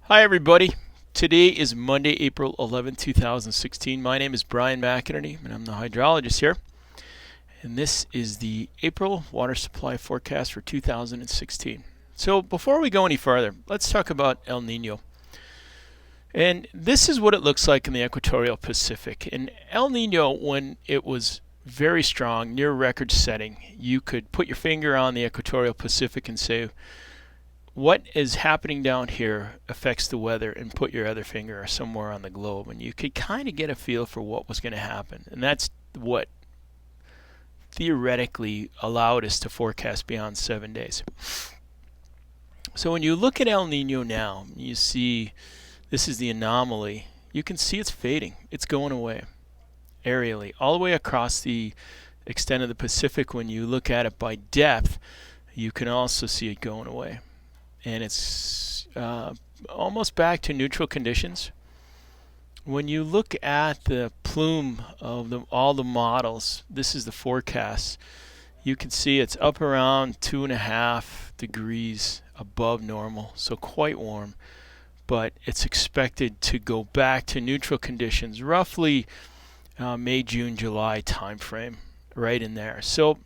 Hi everybody. Today is Monday, April 11, 2016. My name is Brian McInerney and I'm the hydrologist here. And this is the April water supply forecast for 2016. So before we go any farther, let's talk about El Nino. And this is what it looks like in the equatorial Pacific. In El Nino, when it was very strong, near record setting, you could put your finger on the equatorial Pacific and say, what is happening down here affects the weather, and put your other finger somewhere on the globe, and you could kind of get a feel for what was going to happen. And that's what theoretically allowed us to forecast beyond 7 days. So when you look at El Nino now, you see this is the anomaly. You can see it's fading. It's going away aerially all the way across the extent of the Pacific. When you look at it by depth, you can also see it going away. And it's almost back to neutral conditions. When you look at the plume of all the models, this is the forecast. You can see it's up around 2.5 degrees above normal, so quite warm. But it's expected to go back to neutral conditions, roughly May, June, July timeframe, right in there. So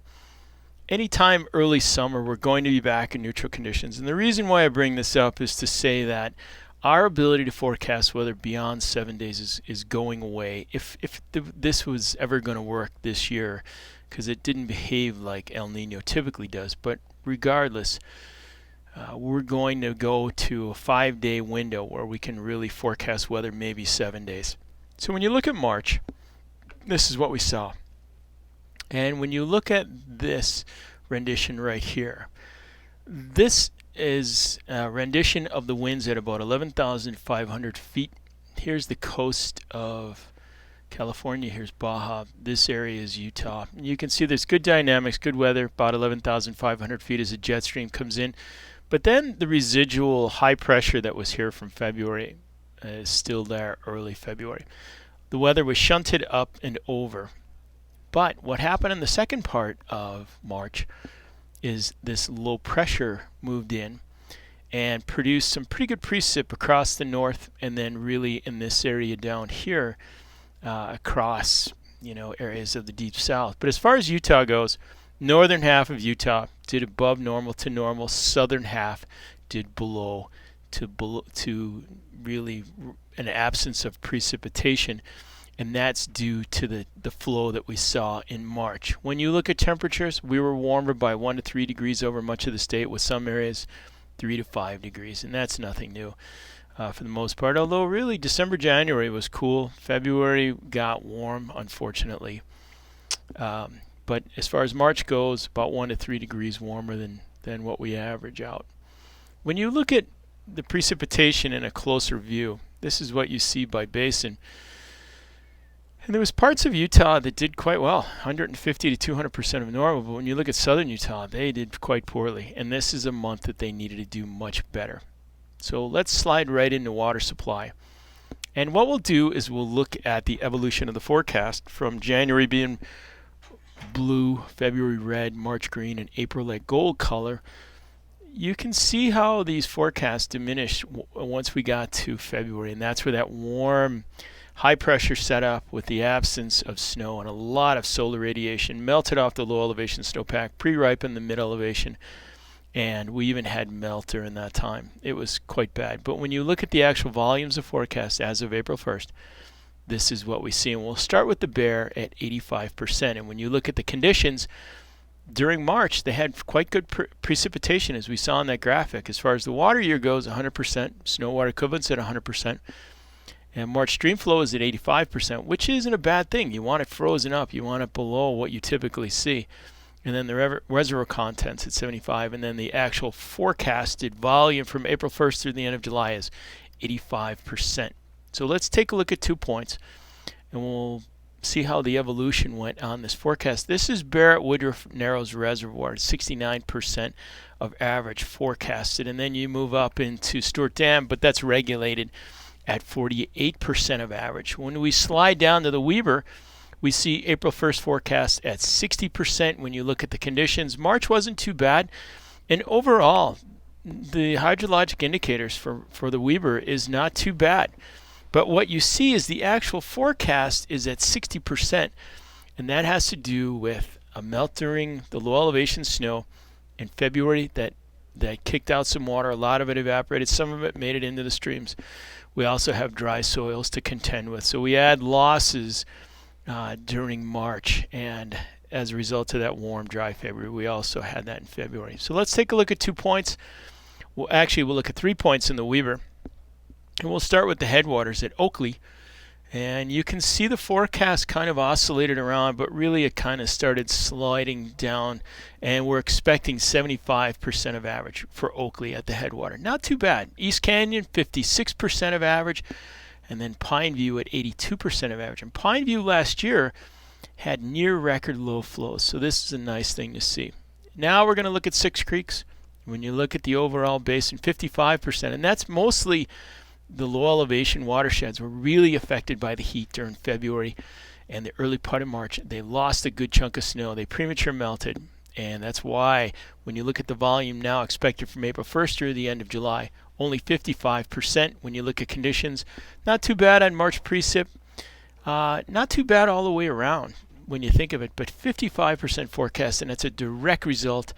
anytime early summer, we're going to be back in neutral conditions. And the reason why I bring this up is to say that our ability to forecast weather beyond 7 days is going away if this was ever going to work this year, because it didn't behave like El Nino typically does. But regardless, we're going to go to a 5-day window where we can really forecast weather maybe 7 days. So when you look at March, this is what we saw. And when you look at this rendition right here, this is a rendition of the winds at about 11,500 feet. Here's the coast of California. Here's Baja. This area is Utah. And you can see there's good dynamics, good weather, about 11,500 feet as a jet stream comes in. But then the residual high pressure that was here from February is still there early February. The weather was shunted up and over. But what happened in the second part of March is this low pressure moved in and produced some pretty good precip across the north, and then really in this area down here across areas of the deep south. But as far as Utah goes, northern half of Utah did above normal to normal. Southern half did below to really an absence of precipitation. And that's due to the flow that we saw in March. When you look at temperatures, we were warmer by 1 to 3 degrees over much of the state, with some areas 3 to 5 degrees. And that's nothing new for the most part. Although really December, January was cool. February got warm, unfortunately. But as far as March goes, about 1 to 3 degrees warmer than what we average out. When you look at the precipitation in a closer view, this is what you see by basin. And there was parts of Utah that did quite well, 150 to 200% of normal. But when you look at southern Utah, they did quite poorly. And this is a month that they needed to do much better. So let's slide right into water supply. And what we'll do is we'll look at the evolution of the forecast from January being blue, February red, March green, and April that gold color. You can see how these forecasts diminished once we got to February. And that's where that warm high pressure setup with the absence of snow and a lot of solar radiation melted off the low elevation snowpack, pre-ripened the mid elevation, and we even had melt during that time. It was quite bad. But when you look at the actual volumes of forecast as of April 1st, this is what we see. And we'll start with the Bear at 85%. And when you look at the conditions, during March, they had quite good precipitation, as we saw in that graphic. As far as the water year goes, 100%, snow water equivalents at 100%. And March stream flow is at 85%, which isn't a bad thing. You want it frozen up. You want it below what you typically see. And then the reservoir contents at 75. And then the actual forecasted volume from April 1st through the end of July is 85%. So let's take a look at 2 points, and we'll see how the evolution went on this forecast. This is Barrett Woodruff Narrows Reservoir, 69% of average forecasted. And then you move up into Stewart Dam, but that's regulated at 48% of average. When we slide down to the Weber, we see April 1st forecast at 60% when you look at the conditions. March wasn't too bad. And overall, the hydrologic indicators for the Weber is not too bad. But what you see is the actual forecast is at 60%, and that has to do with a melt during the low elevation snow in February that kicked out some water. A lot of it evaporated. Some of it made it into the streams. We also have dry soils to contend with. So we had losses during March, and as a result of that warm, dry February, we also had that in February. So let's take a look at 2 points. We'll look at 3 points in the Weber. And we'll start with the headwaters at Oakley. And you can see the forecast kind of oscillated around, but really it kind of started sliding down. And we're expecting 75% of average for Oakley at the headwater. Not too bad. East Canyon, 56% of average. And then Pineview at 82% of average. And Pineview last year had near record low flows. So this is a nice thing to see. Now we're going to look at Six Creeks. When you look at the overall basin, 55%. And that's mostly the low elevation watersheds were really affected by the heat during February and the early part of March. They lost a good chunk of snow. They premature melted. And that's why when you look at the volume now expected from April 1st through the end of July, only 55%. When you look at conditions, not too bad on March precip. Not too bad all the way around when you think of it, but 55% forecast, and that's a direct result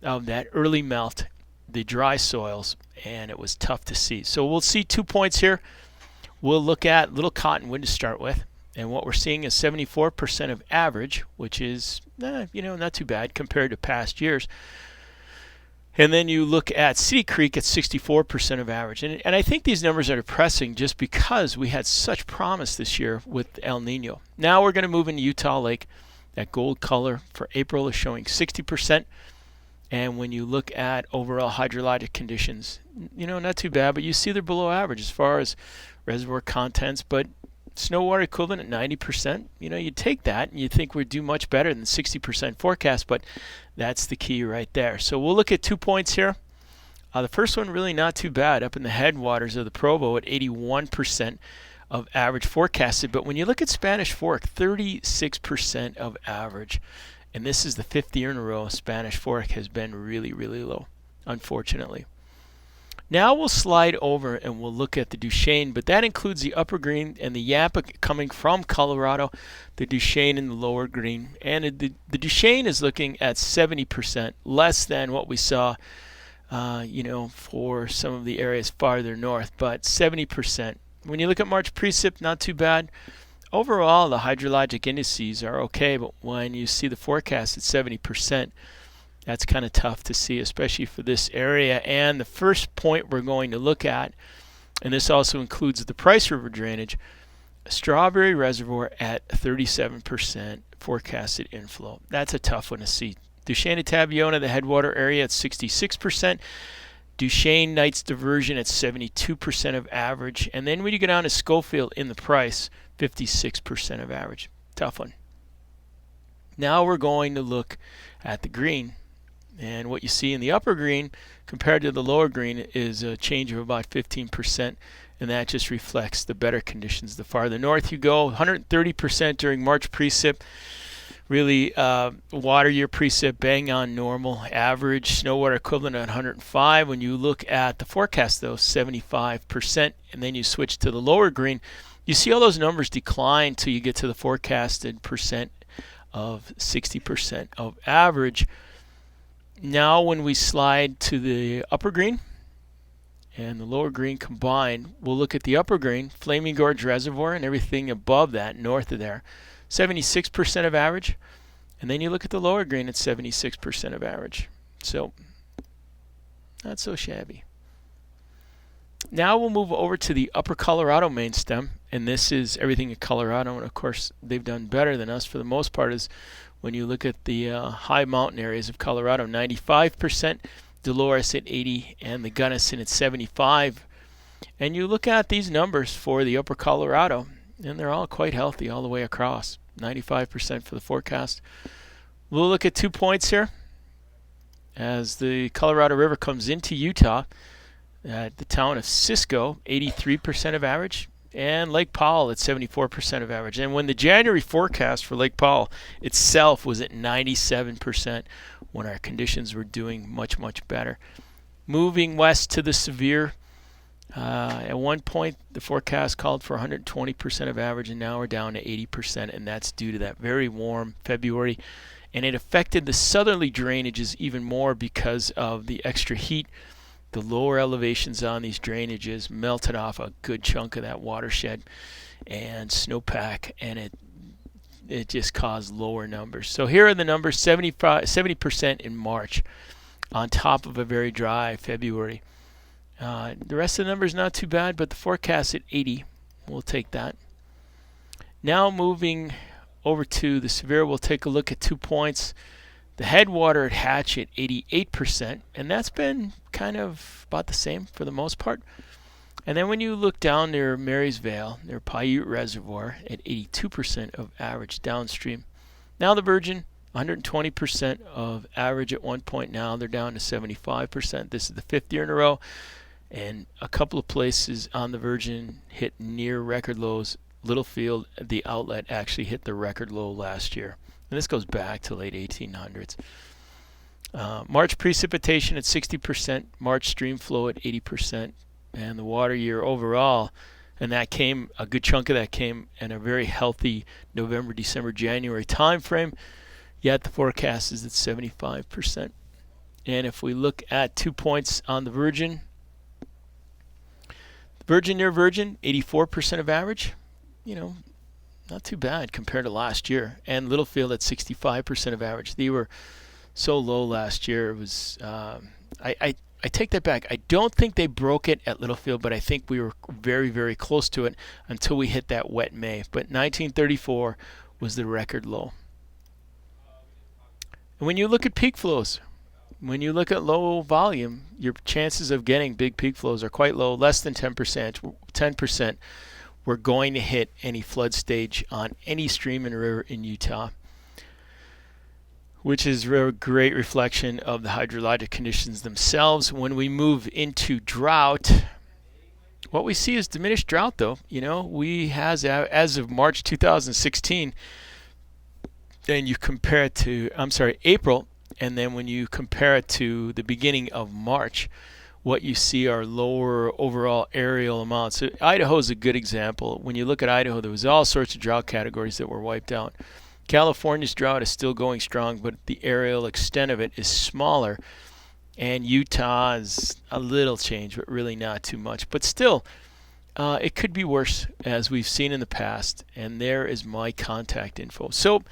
of that early melt, the dry soils, and it was tough to see. So we'll see 2 points here. We'll look at Little Cottonwood to start with, and what we're seeing is 74% of average, which is not too bad compared to past years. And then you look at City Creek at 64% of average. And I think these numbers are depressing just because we had such promise this year with El Nino. Now we're going to move into Utah Lake. That gold color for April is showing 60%. And when you look at overall hydrologic conditions, not too bad, but you see they're below average as far as reservoir contents. But snow water equivalent at 90%, you take that and you think we'd do much better than 60% forecast, but that's the key right there. So we'll look at 2 points here. The first one really not too bad, up in the headwaters of the Provo at 81% of average forecasted. But when you look at Spanish Fork, 36% of average. And this is the 5th year in a row Spanish Fork has been really, really low, unfortunately. Now we'll slide over and we'll look at the Duchesne, but that includes the upper green and the Yampa coming from Colorado, the Duchesne in the lower green. And the Duchesne is looking at 70%, less than what we saw, for some of the areas farther north, but 70%. When you look at March precip, not too bad. Overall, the hydrologic indices are okay, but when you see the forecast at 70%, that's kind of tough to see, especially for this area. And the first point we're going to look at, and this also includes the Price River drainage, Strawberry Reservoir at 37% forecasted inflow. That's a tough one to see. Duchesne to Tabiona, the headwater area, at 66%. Duchesne Knights Diversion at 72% of average. And then when you go down to Schofield in the Price, 56% of average. Tough one. Now we're going to look at the green. And what you see in the upper green compared to the lower green is a change of about 15%. And that just reflects the better conditions. The farther north you go, 130% during March precip. Really, water year precip bang on normal. Average snow water equivalent at 105. When you look at the forecast, though, 75%. And then you switch to the lower green. You see all those numbers decline till you get to the forecasted percent of 60% of average. Now when we slide to the upper green and the lower green combined, we'll look at the upper green, Flaming Gorge Reservoir and everything above that, north of there, 76% of average. And then you look at the lower green at 76% of average. So, not so shabby. Now we'll move over to the upper Colorado main stem, and this is everything in Colorado, and of course they've done better than us for the most part. Is when you look at the high mountain areas of Colorado, 95%, Dolores at 80, and the Gunnison at 75. And you look at these numbers for the upper Colorado, and they're all quite healthy all the way across, 95% for the forecast. We'll look at 2 points here as the Colorado River comes into Utah. At the town of Cisco, 83% of average, and Lake Powell at 74% of average. And when the January forecast for Lake Powell itself was at 97%, when our conditions were doing much, much better. Moving west to the severe. At one point, the forecast called for 120% of average, and now we're down to 80%, and that's due to that very warm February. And it affected the southerly drainages even more because of the extra heat. The lower elevations on these drainages melted off a good chunk of that watershed and snowpack, and it just caused lower numbers. So here are the numbers: 70% in March, on top of a very dry February. The rest of the numbers not too bad, but the forecast at 80. We'll take that. Now moving over to the severe, we'll take a look at 2 points. The headwater at Hatch at 88%, and that's been kind of about the same for the most part. And then when you look down near Marysvale, near Paiute Reservoir, at 82% of average downstream. Now the Virgin, 120% of average at one point. Now they're down to 75%. This is the 5th year in a row. And a couple of places on the Virgin hit near record lows. Littlefield, the outlet, actually hit the record low last year. And this goes back to late 1800s. March precipitation at 60%, March stream flow at 80%, and the water year overall, and that came, a good chunk of that came in a very healthy November, December, January time frame, yet the forecast is at 75%. And if we look at 2 points on the Virgin, near Virgin, 84% of average, not too bad compared to last year. And Littlefield at 65% of average. They were so low last year. It was I take that back. I don't think they broke it at Littlefield, but I think we were very, very close to it until we hit that wet May. But 1934 was the record low. And when you look at peak flows, when you look at low volume, your chances of getting big peak flows are quite low, less than 10%. 10%. We're going to hit any flood stage on any stream and river in Utah, which is a great reflection of the hydrologic conditions themselves. When we move into drought, what we see is diminished drought, though. We has, as of March 2016, and you compare it to, April, and then when you compare it to the beginning of March, what you see are lower overall aerial amounts. So Idaho is a good example. When you look at Idaho, there was all sorts of drought categories that were wiped out. California's drought is still going strong, but the aerial extent of it is smaller. And Utah is a little change, but really not too much. But still, it could be worse, as we've seen in the past. And there is my contact info. So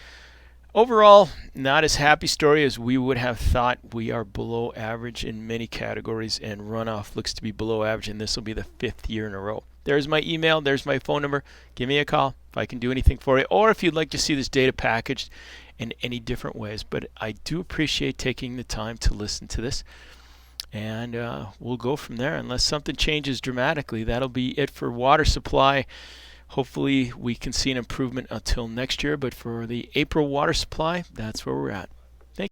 overall, not as happy story as we would have thought. We are below average in many categories, and runoff looks to be below average, and this will be the 5th year in a row. There's my email. There's my phone number. Give me a call if I can do anything for you, or if you'd like to see this data packaged in any different ways. But I do appreciate taking the time to listen to this, and we'll go from there. Unless something changes dramatically, that'll be it for water supply. Hopefully we can see an improvement until next year, but for the April water supply, that's where we're at.